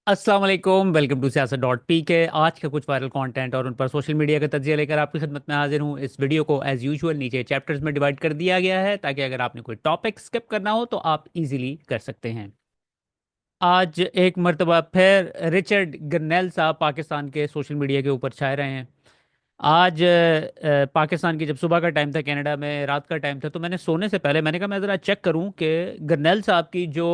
अस्सलाम वालेकुम, welcome to सियासत डॉट पी के। आज का कुछ वायरल कंटेंट और उन पर सोशल मीडिया का तज्जिया लेकर आपकी खिदमत में हाजिर हूँ। इस वीडियो को एज यूजुअल नीचे चैप्टर्स में डिवाइड कर दिया गया है ताकि अगर आपने कोई टॉपिक स्किप करना हो तो आप इजीली कर सकते हैं। आज एक मर्तबा फिर रिचर्ड गरनेल साहब पाकिस्तान के सोशल मीडिया के ऊपर छाए रहे हैं। आज पाकिस्तान की जब सुबह का टाइम था, कनाडा में रात का टाइम था, तो मैंने सोने से पहले मैंने कहा मैं ज़रा चेक करूं कि गरनेल साहब की जो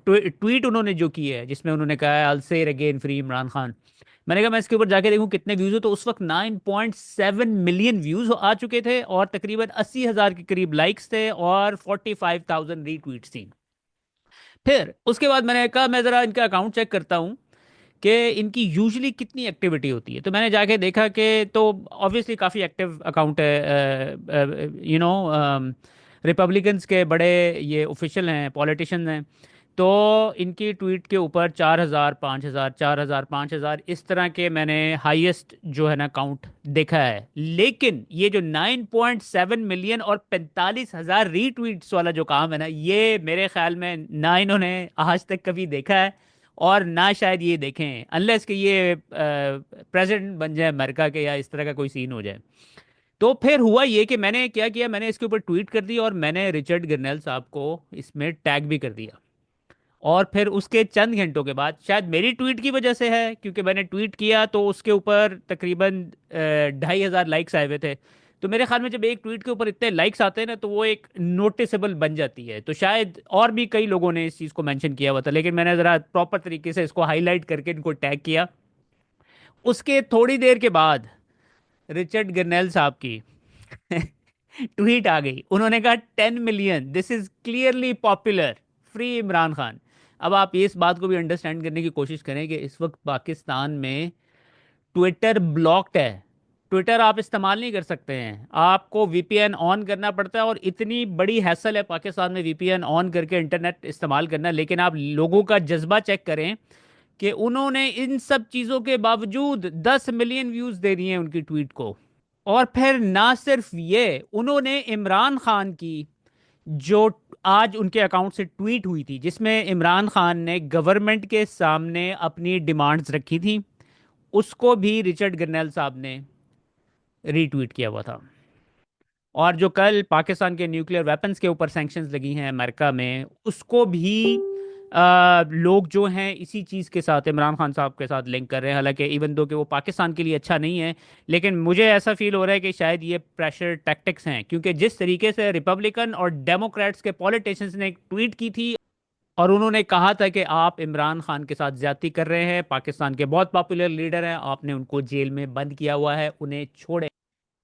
ट्वीट उन्होंने जो की है जिसमें उन्होंने कहा है आई से अगेन फ्री इमरान खान। मैंने कहा मैं इसके ऊपर जाके देखूं कितने व्यूज़ हो, तो उस वक्त 9.7 मिलियन व्यूज़ आ चुके थे और तकरीबन 80,000 के करीब लाइक्स थे और 45,000 रीट्वीट्स थी। फिर उसके बाद मैंने कहा मैं ज़रा इनका अकाउंट चेक करता हूँ कि इनकी यूजुअली कितनी एक्टिविटी होती है। तो मैंने जाके देखा कि तो ऑब्वियसली काफ़ी एक्टिव अकाउंट है। रिपब्लिकन्स के बड़े ये ऑफिशियल हैं, पॉलिटिशियन हैं। तो इनकी ट्वीट के ऊपर 4,000, 5,000, 4,000, 5,000 इस तरह के मैंने हाईएस्ट जो है ना काउंट देखा है। लेकिन ये जो 9.7 मिलियन और 45,000 रीट्वीट्स वाला जो काम है ना, ये मेरे ख्याल में ना इन्होंने आज तक कभी देखा है और ना शायद ये देखें, अनलेस कि ये प्रेसिडेंट बन जाए अमेरिका के या इस तरह का कोई सीन हो जाए। तो फिर हुआ ये कि मैंने क्या किया, मैंने इसके ऊपर ट्वीट कर दी और मैंने रिचर्ड गरनेल साहब को इसमें टैग भी कर दिया। और फिर उसके चंद घंटों के बाद, शायद मेरी ट्वीट की वजह से है क्योंकि मैंने ट्वीट किया तो उसके ऊपर तकरीबन 2,500 लाइक्स आए हुए थे। तो मेरे ख्याल में जब एक ट्वीट के ऊपर इतने लाइक्स आते हैं ना तो वो एक नोटिसेबल बन जाती है। तो शायद और भी कई लोगों ने इस चीज़ को मेंशन किया हुआ था, लेकिन मैंने ज़रा प्रॉपर तरीके से इसको हाईलाइट करके इनको टैग किया। उसके थोड़ी देर के बाद रिचर्ड गरनेल साहब की ट्वीट आ गई। उन्होंने कहा 10 million, this is clearly popular, free Imran Khan. अब आप ये इस बात को भी अंडरस्टैंड करने की कोशिश करें कि इस वक्त पाकिस्तान में ट्विटर ब्लॉक्ड है। ट्विटर आप इस्तेमाल नहीं कर सकते हैं, आपको वीपीएन ऑन करना पड़ता है और इतनी बड़ी हैसल है पाकिस्तान में वीपीएन ऑन करके इंटरनेट इस्तेमाल करना। लेकिन आप लोगों का जज्बा चेक करें कि उन्होंने इन सब चीज़ों के बावजूद 10 मिलियन व्यूज़ दे दिए हैं उनकी ट्वीट को। और फिर ना सिर्फ ये, उन्होंने इमरान खान की जो आज उनके अकाउंट से ट्वीट हुई थी जिसमें इमरान खान ने गवर्नमेंट के सामने अपनी डिमांड्स रखी थी, उसको भी रिचर्ड गरनेल साहब ने रीट्वीट किया हुआ था। और जो कल पाकिस्तान के न्यूक्लियर वेपन्स के ऊपर सैंक्शंस लगी हैं अमेरिका में, उसको भी लोग जो हैं इसी चीज़ के साथ, इमरान खान साहब के साथ लिंक कर रहे हैं। हालांकि इवन दो कि वो पाकिस्तान के लिए अच्छा नहीं है, लेकिन मुझे ऐसा फील हो रहा है कि शायद ये प्रेशर टैक्टिक्स हैं, क्योंकि जिस तरीके से रिपब्लिकन और डेमोक्रेट्स के पॉलिटिशियंस ने एक ट्वीट की थी और उन्होंने कहा था कि आप इमरान खान के साथ ज्यादती कर रहे हैं, पाकिस्तान के बहुत पॉपुलर लीडर हैं, आपने उनको जेल में बंद किया हुआ है, उन्हें छोड़े।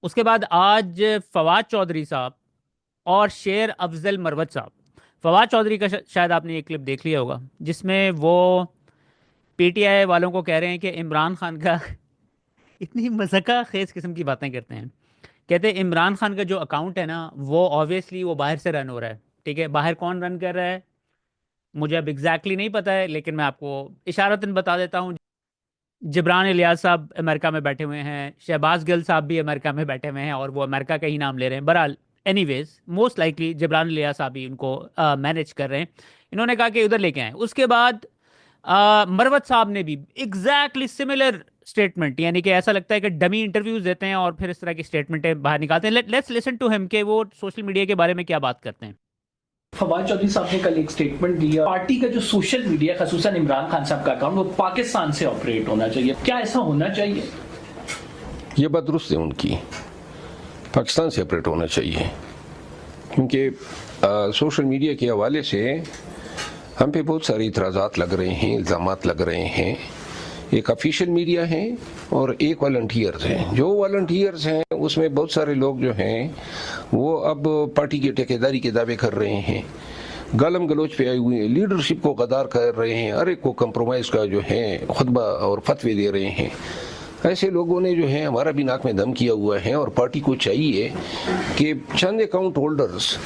उसके बाद आज फवाद चौधरी साहब और शेर अफजल मरवत साहब। फवाद चौधरी का शायद आपने ये क्लिप देख लिया होगा जिसमें वो पीटीआई वालों को कह रहे हैं कि इमरान खान का इतनी मज़ाक़ा खेज किस्म की बातें करते हैं। कहते हैं इमरान खान का जो अकाउंट है ना वो ऑब्वियसली वो बाहर से रन हो रहा है। ठीक है, बाहर कौन रन कर रहा है मुझे अब एग्जैक्टली नहीं पता है, लेकिन मैं आपको इशारतन बता देता हूँ। जिब्रान इलियास साहब अमेरिका में बैठे हुए हैं, शहबाज गिल साहब भी अमेरिका में बैठे हुए हैं और वो अमेरिका का ही नाम ले रहे हैं। बहरहाल anyways most likely Jibran Ilyas साहब भी उनको मैनेज कर रहे हैं। इन्होंने कहा कि उधर लेके आए। उसके बाद मरवत साहब ने भी एग्जैक्टली सिमिलर स्टेटमेंट, यानी कि ऐसा लगता है कि डमी इंटरव्यूज देते हैं और फिर इस तरह की स्टेटमेंटें बाहर निकालते हैं। लेट्स लिसन टू हिम कि वो सोशल मीडिया के बारे में क्या बात करते हैं। फवाद चौधरी साहब ने कल एक स्टेटमेंट दिया, पार्टी का जो सोशल मीडिया खसूसन इमरान खान साहब का अकाउंट वो पाकिस्तान से ऑपरेट होना चाहिए। क्या ऐसा होना चाहिए? ये बात दुरुस्त है उनकी, पाकिस्तान से ऑपरेट होना चाहिए, क्योंकि सोशल मीडिया के हवाले से हम पे बहुत सारे इतराज़ात लग रहे हैं, इल्ज़ामात लग रहे हैं। एक ऑफिशियल मीडिया है और एक वॉलंटियर्स हैं। जो वॉलंटियर्स हैं उसमें बहुत सारे लोग जो हैं वो अब पार्टी की ठेकेदारी के दावे कर रहे हैं, गालम गलोच पे आए हुए हैं, लीडरशिप को गद्दार कर रहे हैं, हर एक को कंप्रोमाइज़ का जो है खुतबा और फतवे दे रहे हैं। ऐसे लोगों ने जो है हमारा भी नाक में दम किया हुआ है और पार्टी को चाहिए कि चंद अकाउंट होल्डर्स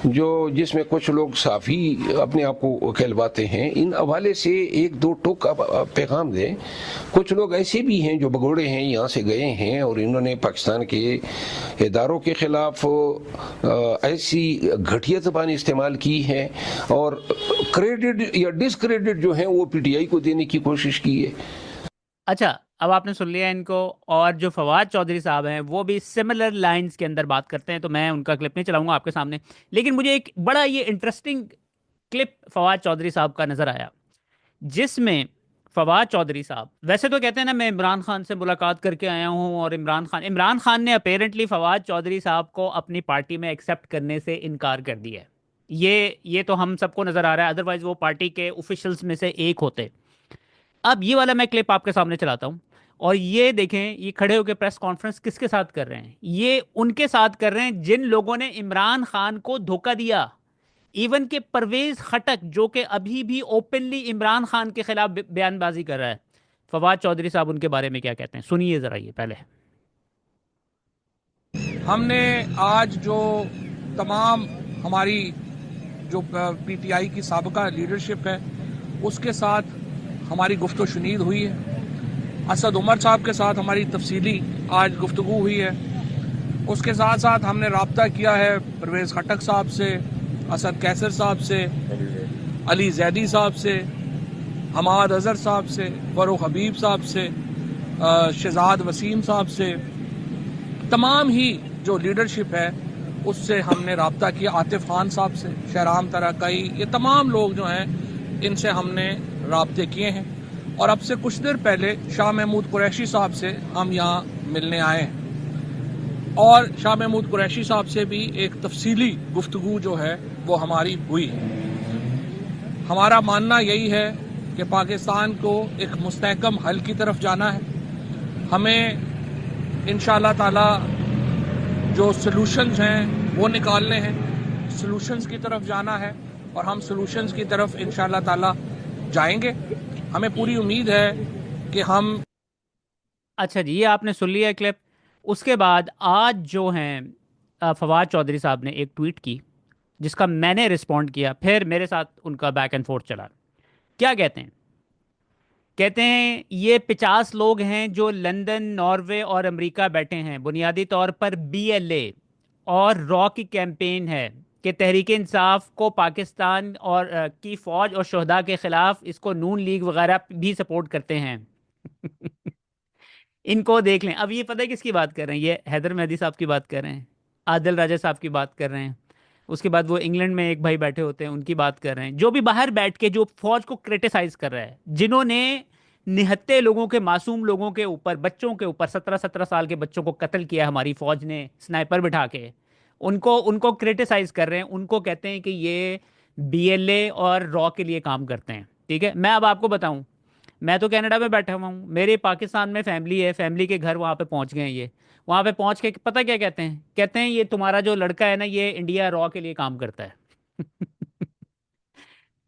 जो जिसमें कुछ लोग साफ़ी अपने आप को कहलवाते हैं, इन हवाले से एक दो टुक पैगाम दें। कुछ लोग ऐसे भी हैं जो भगोड़े हैं, यहाँ से गए हैं और इन्होंने पाकिस्तान के इदारों के ख़िलाफ़ ऐसी घटिया ज़बान इस्तेमाल की है और क्रेडिट या डिसक्रेडिट जो है वो पीटीआई को देने की कोशिश की है। अच्छा, अब आपने सुन लिया इनको, और जो फवाद चौधरी साहब हैं वो भी सिमिलर लाइंस के अंदर बात करते हैं, तो मैं उनका क्लिप नहीं चलाऊंगा आपके सामने। लेकिन मुझे एक बड़ा ये इंटरेस्टिंग क्लिप फवाद चौधरी साहब का नज़र आया, जिसमें फवाद चौधरी साहब वैसे तो कहते हैं ना मैं इमरान खान से मुलाकात करके आया हूं, और इमरान खान ने अपेरेंटली फवाद चौधरी साहब को अपनी पार्टी में एक्सेप्ट करने से इनकार कर दिया है। ये तो हम सबको नज़र आ रहा है, अदरवाइज वो पार्टी के ऑफिशियल्स में से एक होते। अब ये वाला मैं क्लिप आपके सामने चलाता हूँ, और ये देखें ये खड़े होकर प्रेस कॉन्फ्रेंस किसके साथ कर रहे हैं। ये उनके साथ कर रहे हैं जिन लोगों ने इमरान खान को धोखा दिया। इवन के परवेज खटक जो कि अभी भी ओपनली इमरान खान के खिलाफ बयानबाजी कर रहा है, फवाद चौधरी साहब उनके बारे में क्या कहते हैं, सुनिए जरा। ये पहले हमने आज जो तमाम हमारी जो पीटीआई की साबका लीडरशिप है उसके साथ हमारी गुफ्तगू शुनीद हुई है। असद उमर साहब के साथ हमारी तफसीली आज गुफ्तगू हुई है। उसके साथ साथ हमने रब्ता किया है परवेज़ खटक साहब से, असद कैसर साहब से, अली जैदी साहब से, हमाद अजहर साहब से, फरूख हबीब साहब से, शहजाद वसीम साहब से, तमाम ही जो लीडरशिप है उससे हमने रब्ता किया। आतिफ खान साहब से, शहराम तरकई, ये तमाम लोग जो हैं इनसे हमने राब्ते किए हैं। और अब से कुछ देर पहले शाह महमूद कुरैशी साहब से हम यहाँ मिलने आए हैं, और शाह महमूद कुरैशी साहब से भी एक तफसीली गुफ्तगू जो है वो हमारी हुई है। हमारा मानना यही है कि पाकिस्तान को एक मुस्तहकम हल की तरफ जाना है। हमें इंशाअल्लाह ताला जो सलूशंस हैं वो निकालने हैं, सलूशंस की तरफ जाना है, और हम सलूशंस की तरफ इंशाअल्लाह ताला जाएंगे। हमें पूरी उम्मीद है कि हम। अच्छा जी, ये आपने सुन लिया क्लिप। उसके बाद आज जो हैं फवाद चौधरी साहब ने एक ट्वीट की जिसका मैंने रिस्पॉन्ड किया, फिर मेरे साथ उनका बैक एंड फोर्थ चला। क्या कहते हैं? कहते हैं ये 50 लोग हैं जो लंदन, नॉर्वे और अमेरिका बैठे हैं, बुनियादी तौर पर बीएलए और रॉ की कैंपेन है कि तहरीक इंसाफ को पाकिस्तान और की फ़ौज और शहदा के ख़िलाफ़ इसको नून लीग वगैरह भी सपोर्ट करते हैं। इनको देख लें। अब ये पता है किसकी बात कर रहे हैं? ये हैदर मेहदी साहब की बात कर रहे हैं, आदिल राजा साहब की बात कर रहे हैं। उसके बाद वो इंग्लैंड में एक भाई बैठे होते हैं, उनकी बात कर रहे हैं, जो भी बाहर बैठ के जो फौज को क्रिटिसाइज कर रहा है, जिन्होंने निहत्ते लोगों के, मासूम लोगों के ऊपर, बच्चों के ऊपर, 17-17 साल के बच्चों को कत्ल किया हमारी फौज ने स्नाइपर बिठा के, उनको उनको क्रिटिसाइज कर रहे हैं। उनको कहते हैं कि ये बीएलए और रॉ के लिए काम करते हैं। ठीक है, मैं अब आपको बताऊं, मैं तो कनाडा में बैठा हुआ हूँ, मेरे पाकिस्तान में फैमिली है, फैमिली के घर वहाँ पे पहुँच गए हैं। ये वहाँ पे पहुँच के पता क्या कहते हैं? कहते हैं ये तुम्हारा जो लड़का है ना, ये इंडिया रॉ के लिए काम करता है।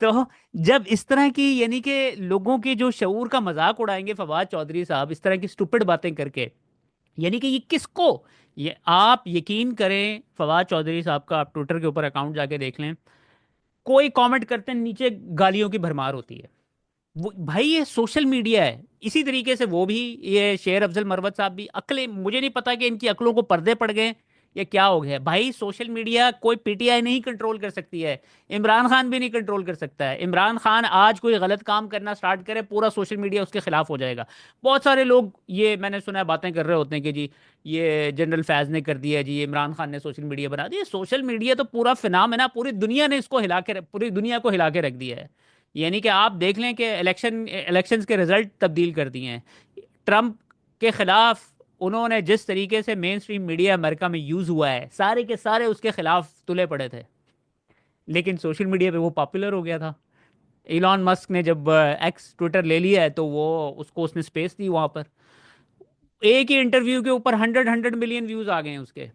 तो जब इस तरह की, यानी कि लोगों के जो शऊर का मजाक उड़ाएंगे फवाद चौधरी साहब इस तरह की स्टूपिड बातें करके, यानी कि ये किसको, ये आप यकीन करें, फवाद चौधरी साहब का आप ट्विटर के ऊपर अकाउंट जाके देख लें, कोई कमेंट करते हैं नीचे गालियों की भरमार होती है। वो भाई ये सोशल मीडिया है। इसी तरीके से वो भी, ये शेर अफजल मरवत साहब भी, अक्लें, मुझे नहीं पता कि इनकी अक्लों को पर्दे पड़ गए या क्या हो गया भाई। सोशल मीडिया कोई पीटीआई नहीं कंट्रोल कर सकती है, इमरान खान भी नहीं कंट्रोल कर सकता है। इमरान खान आज कोई गलत काम करना स्टार्ट करे, पूरा सोशल मीडिया उसके खिलाफ हो जाएगा। बहुत सारे लोग, ये मैंने सुना है, बातें कर रहे होते हैं कि जी ये जनरल फैज़ ने कर दिया, जी इमरान खान ने सोशल मीडिया बना दिया। सोशल मीडिया तो पूरा फिनोमेना, पूरी दुनिया ने इसको हिला के, पूरी दुनिया को हिला के रख दिया है। यानी कि आप देख लें कि इलेक्शंस के रिजल्ट तब्दील कर दिए हैं। ट्रंप के खिलाफ उन्होंने जिस तरीके से मेन स्ट्रीम मीडिया अमेरिका में यूज़ हुआ है, सारे के सारे उसके खिलाफ तुले पड़े थे, लेकिन सोशल मीडिया पे वो पॉपुलर हो गया था। इलॉन मस्क ने जब एक्स ट्विटर ले लिया है तो वो उसको उसने स्पेस दी वहाँ पर। एक ही इंटरव्यू के ऊपर 100 मिलियन व्यूज़ आ गए हैं उसके।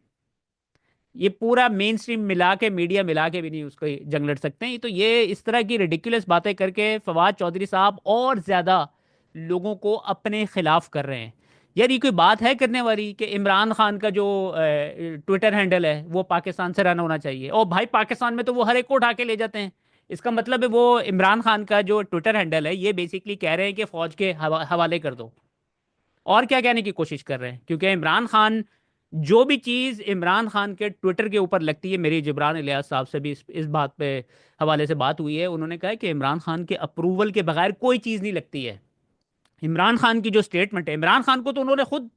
ये पूरा मेन स्ट्रीम मिला के, मीडिया मिला के भी नहीं उसको जंग लड़ सकते हैं। तो ये इस तरह की रिडिकुलस बातें करके फवाद चौधरी साहब और ज़्यादा लोगों को अपने खिलाफ कर रहे हैं। यार ये कोई बात है करने वाली कि इमरान खान का जो ट्विटर हैंडल है वो पाकिस्तान से रन होना चाहिए? और भाई पाकिस्तान में तो वो हर एक को उठा के ले जाते हैं। इसका मतलब है वो इमरान खान का जो ट्विटर हैंडल है ये बेसिकली कह रहे हैं कि फौज के हवाले कर दो। और क्या कहने की कोशिश कर रहे हैं, क्योंकि इमरान खान, जो भी चीज़ इमरान खान के ट्विटर के ऊपर लगती है, मेरी जिब्रान इलियास साहब से भी इस बात पे हवाले से बात हुई है, उन्होंने कहा है कि इमरान खान के अप्रूवल के बगैर कोई चीज़ नहीं लगती है। इमरान खान की जो स्टेटमेंट है, इमरान खान को तो उन्होंने खुद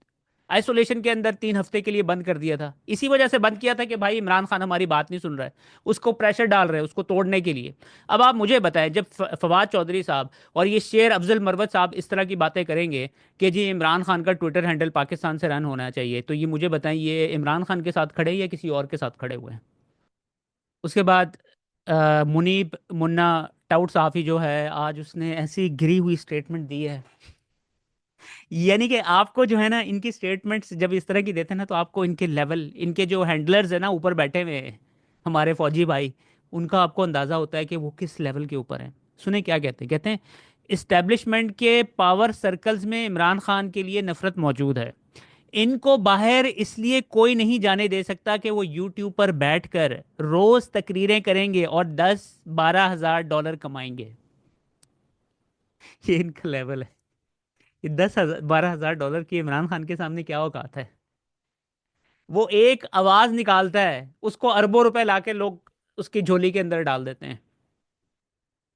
आइसोलेशन के अंदर 3 हफ्ते के लिए बंद कर दिया था, इसी वजह से बंद किया था कि भाई इमरान खान हमारी बात नहीं सुन रहा है, उसको प्रेशर डाल रहे हैं उसको तोड़ने के लिए। अब आप मुझे बताएं, जब फवाद चौधरी साहब और ये शेर अफजल मरवत साहब इस तरह की बातें करेंगे कि जी इमरान खान का ट्विटर हैंडल पाकिस्तान से रन होना चाहिए, तो ये मुझे बताएं ये इमरान खान के साथ खड़े हैं या किसी और के साथ खड़े हुए हैं? उसके बाद मुनीब मुन्ना टाउट साफ़ी जो है, आज उसने ऐसी गिरी हुई स्टेटमेंट दी है। यानी कि आपको जो है ना, इनकी स्टेटमेंट्स जब इस तरह की देते हैं ना, तो आपको इनके लेवल, इनके जो हैंडलर्स है ना ऊपर बैठे हुए हैं, हमारे फौजी भाई, उनका आपको अंदाज़ा होता है कि वो किस लेवल के ऊपर हैं। सुने क्या कहते हैं, कहते हैं इस्टेब्लिशमेंट के पावर सर्कल्स में इमरान खान के लिए नफरत मौजूद है। इनको बाहर इसलिए कोई नहीं जाने दे सकता कि वो यूट्यूब पर बैठकर रोज तकरीरें करेंगे और 10-12 हज़ार डॉलर कमाएंगे। ये इनका लेवल है। ये 10-12 हज़ार डॉलर की इमरान खान के सामने क्या औकात है? वो एक आवाज निकालता है, उसको अरबों रुपए लाके लोग उसकी झोली के अंदर डाल देते हैं।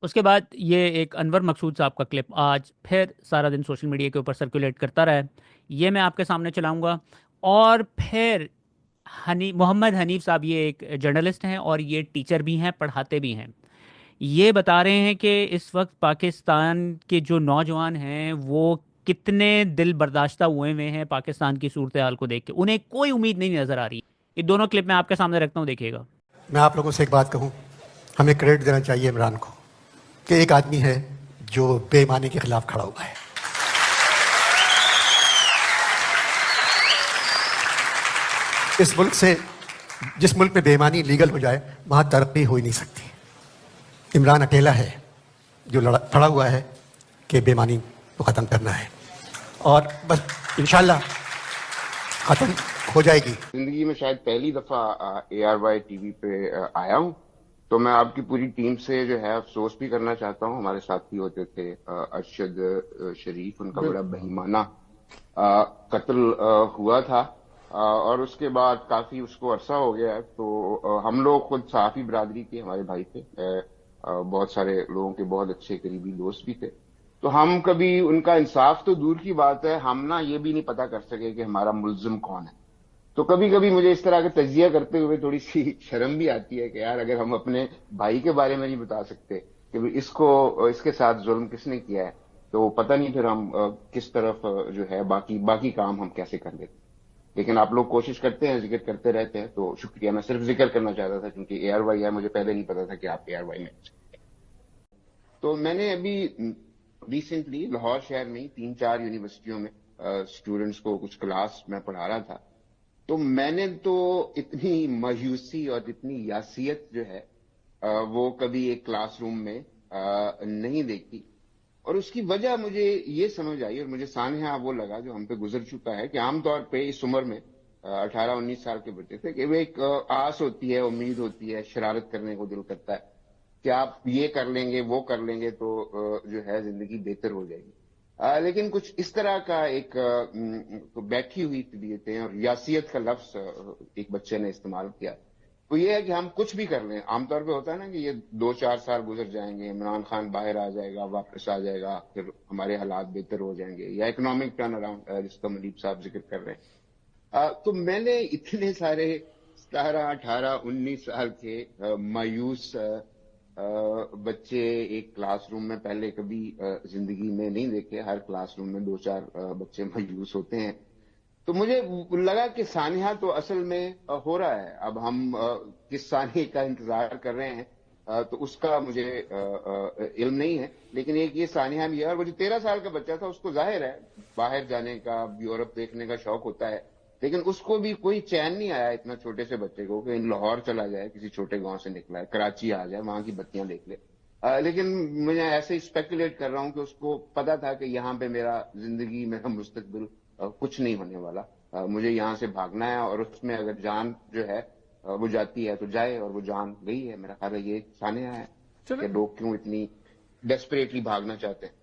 उसके बाद ये एक अनवर मकसूद साहब का क्लिप आज फिर सारा दिन सोशल मीडिया के ऊपर सर्कुलेट करता रहा है, ये मैं आपके सामने चलाऊंगा। और फिर मोहम्मद हनीफ साहब, ये एक जर्नलिस्ट हैं और ये टीचर भी हैं, पढ़ाते भी हैं। ये बता रहे हैं कि इस वक्त पाकिस्तान के जो नौजवान हैं वो कितने दिल बर्दाश्ता हुए हैं पाकिस्तान की सूरत हाल को देख के, उन्हें कोई उम्मीद नहीं नज़र आ रही। ये दोनों क्लिप मैं आपके सामने रखता हूँ, देखिएगा। मैं आप लोगों से एक बात कहूं, हमें क्रेडिट देना चाहिए इमरान को कि एक आदमी है जो बेईमानी के खिलाफ खड़ा हुआ है। इस मुल्क से, जिस मुल्क में बेईमानी लीगल हो जाए वहां तरक्की हो ही नहीं सकती। इमरान अकेला है जो खड़ा हुआ है कि बेईमानी को ख़त्म करना है, और बस इंशाल्लाह ख़त्म हो जाएगी। जिंदगी में शायद पहली दफा ARY टीवी पे आया हूँ, तो मैं आपकी पूरी टीम से जो है अफसोस भी करना चाहता हूँ। हमारे साथी होते थे अरशद शरीफ, उनका बड़ा बेईमाना कत्ल हुआ था, और उसके बाद काफी उसको अरसा हो गया है। तो हम लोग खुद सहाफी बरादरी के हमारे भाई थे, बहुत सारे लोगों के बहुत अच्छे करीबी दोस्त भी थे। तो हम कभी उनका इंसाफ तो दूर की बात है, हम ना ये भी नहीं पता कर सके कि हमारा मुल्जिम कौन है। तो कभी कभी मुझे इस तरह का तजिया करते हुए थोड़ी सी शर्म भी आती है कि यार अगर हम अपने भाई के बारे में नहीं बता सकते कि भाई इसके साथ जुल्म किसने किया है, तो पता नहीं फिर हम किस तरफ जो है बाकी काम हम कैसे कर लेते। लेकिन आप लोग कोशिश करते हैं, जिक्र करते रहते हैं, तो शुक्रिया। मैं सिर्फ जिक्र करना चाहता था क्योंकि ARY है, मुझे पहले नहीं पता था कि आप ARY में। तो मैंने अभी रिसेंटली लाहौर शहर में ही 3-4 यूनिवर्सिटियों में स्टूडेंट्स को कुछ क्लास में पढ़ा रहा था। तो मैंने तो इतनी मायूसी और इतनी यासियत जो है वो कभी एक क्लासरूम में नहीं देखी। और उसकी वजह मुझे ये समझ आई, और मुझे सानहा वो लगा जो हम पे गुजर चुका है, कि आमतौर पे इस उम्र में 18-19 साल के बच्चे थे कि वो एक आस होती है, उम्मीद होती है, शरारत करने को दिल करता है कि आप ये कर लेंगे वो कर लेंगे तो जो है जिंदगी बेहतर हो जाएगी। लेकिन कुछ इस तरह का एक बैठी हुई तबीयतें और यासियत का लफ्ज एक बच्चे ने इस्तेमाल किया। तो ये है कि हम कुछ भी कर लें, आमतौर पे होता है ना कि ये 2-4 साल गुजर जाएंगे, इमरान खान बाहर आ जाएगा, वापस आ जाएगा, फिर हमारे हालात बेहतर हो जाएंगे, या इकोनॉमिक टर्न अराउंड जिसका मुनीब साहब जिक्र कर रहे हैं। तो मैंने इतने सारे 17, 18, 19 साल के मायूस बच्चे एक क्लासरूम में पहले कभी जिंदगी में नहीं देखे। हर क्लासरूम में 2-4 बच्चे मायूस होते हैं। तो मुझे लगा कि सानिया तो असल में हो रहा है। अब हम किस सानिया का इंतजार कर रहे हैं तो उसका मुझे इल्म नहीं है, लेकिन एक ये सानिया भी है। और वो जो 13 साल का बच्चा था उसको जाहिर है बाहर जाने का, यूरोप देखने का शौक होता है, लेकिन उसको भी कोई चैन नहीं आया इतना छोटे से बच्चे को कि लाहौर चला जाए, किसी छोटे गांव से निकला है, कराची आ जाए, वहां की बत्तियां देख ले। लेकिन मैं ऐसे ही स्पेकुलेट कर रहा हूं कि उसको पता था कि यहाँ पे मेरा जिंदगी, मेरा मुस्तकबिल कुछ नहीं होने वाला। मुझे यहाँ से भागना है और उसमें अगर जान जो है वो जाती है तो जाए, और वो जान गई है। मेरा ख्याल है ये सानिया है कि लोग क्यों इतनी डेस्परेटली भागना चाहते हैं।